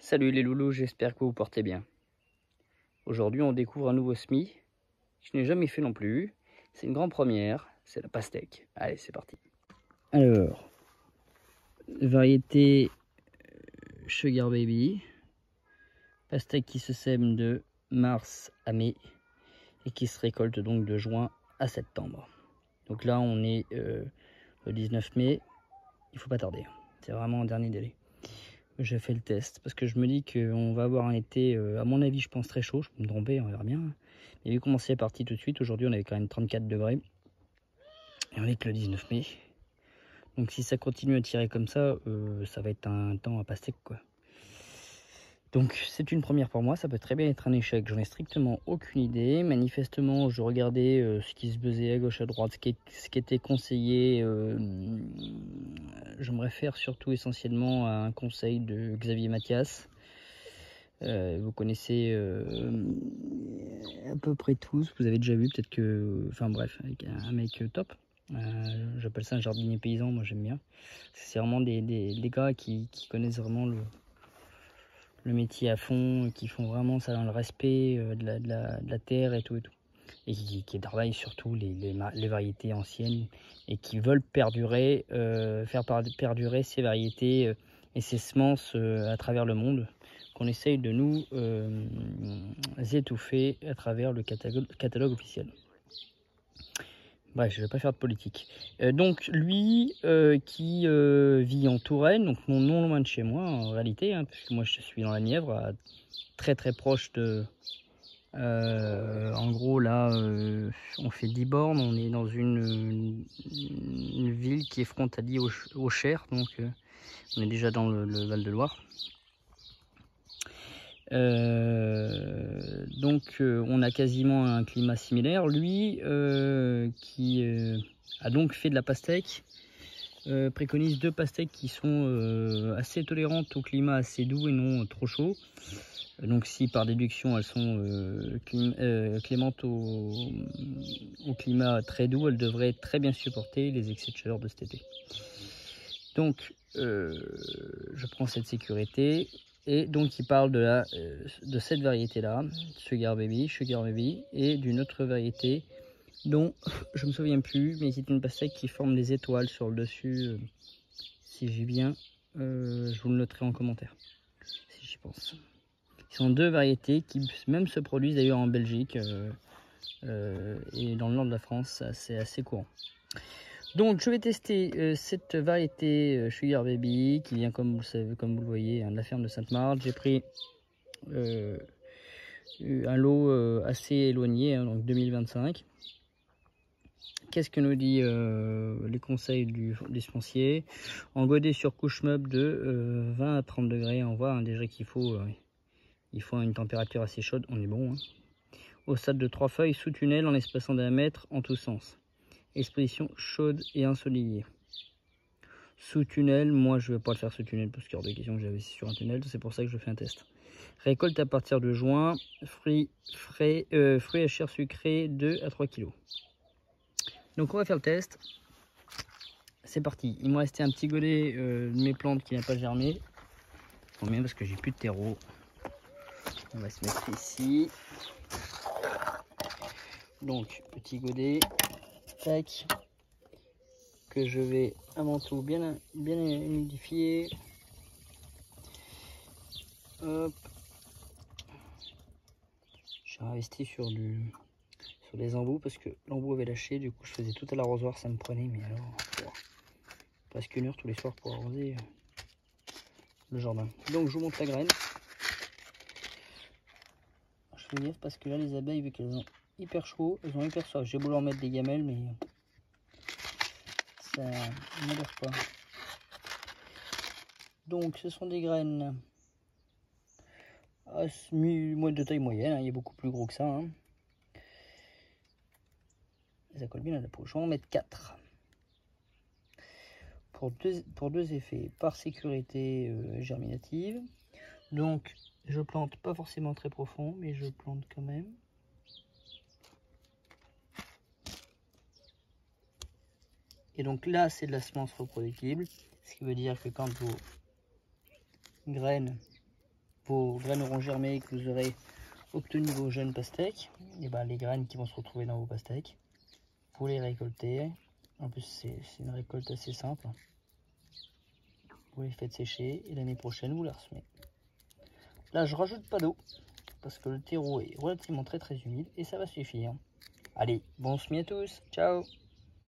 Salut les loulous, j'espère que vous vous portez bien. Aujourd'hui on découvre un nouveau semis que je n'ai jamais fait non plus. C'est une grande première, c'est la pastèque. Allez, c'est parti. Alors, variété Sugar Baby. Pastèque qui se sème de mars à mai et qui se récolte donc de juin à septembre. Donc là on est le 19 mai, il faut pas tarder. C'est vraiment en dernier délai. J'ai fait le test parce que je me dis qu'on va avoir un été, à mon avis, je pense très chaud. Je peux me tromper, on verra bien. Mais vu comment c'est parti tout de suite, aujourd'hui on avait quand même 34 degrés. Et on est que le 19 mai. Donc si ça continue à tirer comme ça, ça va être un temps à pastèque quoi. Donc c'est une première pour moi, ça peut très bien être un échec. J'en ai strictement aucune idée. Manifestement, je regardais ce qui se faisait à gauche à droite, ce qui était conseillé. Je me réfère surtout essentiellement à un conseil de Xavier Mathias. Vous connaissez à peu près tous, vous avez déjà vu peut-être que, enfin bref, avec un mec top. J'appelle ça un jardinier paysan, moi j'aime bien. C'est vraiment des gars qui connaissent vraiment le métier à fond, qui font vraiment ça dans le respect de la terre et tout. Et qui travaillent surtout les variétés anciennes et qui veulent perdurer, faire perdurer ces variétés et ces semences à travers le monde, qu'on essaye de nous étouffer à travers le catalogue officiel. Bref, je ne vais pas faire de politique. Donc lui qui vit en Touraine, donc non loin de chez moi en réalité, hein, puisque moi je suis dans la Nièvre, très proche de... en gros là on fait 10 bornes, on est dans une ville qui est frontalier au Cher, donc on est déjà dans le Val-de-Loire. Donc on a quasiment un climat similaire. Lui qui a donc fait de la pastèque, préconise deux pastèques qui sont assez tolérantes au climat assez doux et non trop chaud. Donc si par déduction elles sont clémentes au climat très doux, elles devraient très bien supporter les excès de chaleur de cet été. Donc je prends cette sécurité. Et donc il parle de cette variété là, Sugar Baby, et d'une autre variété dont je me souviens plus, mais c'est une pastèque qui forme des étoiles sur le dessus. Si j'ai bien, je vous le noterai en commentaire, si j'y pense. Ce sont deux variétés qui même se produisent d'ailleurs en Belgique et dans le nord de la France, c'est assez courant. Donc je vais tester cette variété Sugar Baby qui vient, comme vous le savez, comme vous le voyez, de la ferme de Sainte-Marthe. J'ai pris un lot assez éloigné, hein, donc 2025. Qu'est-ce que nous dit les conseils du foncier? En godet sur couche meuble de 20 à 30 degrés. On voit hein, déjà qu'il faut, une température assez chaude, on est bon. Hein. Au stade de 3 feuilles, sous tunnel en espaçant d'1 mètre en tous sens. Exposition chaude et ensoleillée. Sous tunnel, moi je vais pas le faire sous tunnel parce qu'il y a hors de question que j'avais sur un tunnel, c'est pour ça que je fais un test. Récolte à partir de juin, fruits à chair sucrée 2 à 3 kg. Donc on va faire le test. C'est parti. Il me restait un petit godet de mes plantes qui n'a pas germé. Combien parce que j'ai plus de terreau. On va se mettre ici. Donc petit godet. Tac. Que je vais avant tout bien humidifier. Hop. J'ai investi sur les embouts parce que l'embout avait lâché, du coup je faisais tout à l'arrosoir, ça me prenait, mais alors presque 1 heure tous les soirs pour arroser le jardin. Donc je vous montre la graine. Je fais gaffe parce que là les abeilles, vu qu'elles ont hyper chaud, elles ont hyper soif. J'ai beau leur mettre des gamelles, mais ça ne m'adore pas. Donc ce sont des graines de taille moyenne, hein. Il y a beaucoup plus gros que ça. Hein. Ça colle bien à la peau. Je vais en mettre 4. Pour deux effets. Par sécurité germinative. Donc je plante pas forcément très profond, mais je plante quand même. Et donc là c'est de la semence reproductible. Ce qui veut dire que quand vos graines vos graines auront germé et que vous aurez obtenu vos jeunes pastèques, et ben les graines qui vont se retrouver dans vos pastèques, vous les récoltez. En plus c'est une récolte assez simple. Vous les faites sécher et l'année prochaine vous les ressemez. Là je rajoute pas d'eau parce que le terreau est relativement très humide et ça va suffire. Allez, bon semis à tous, ciao!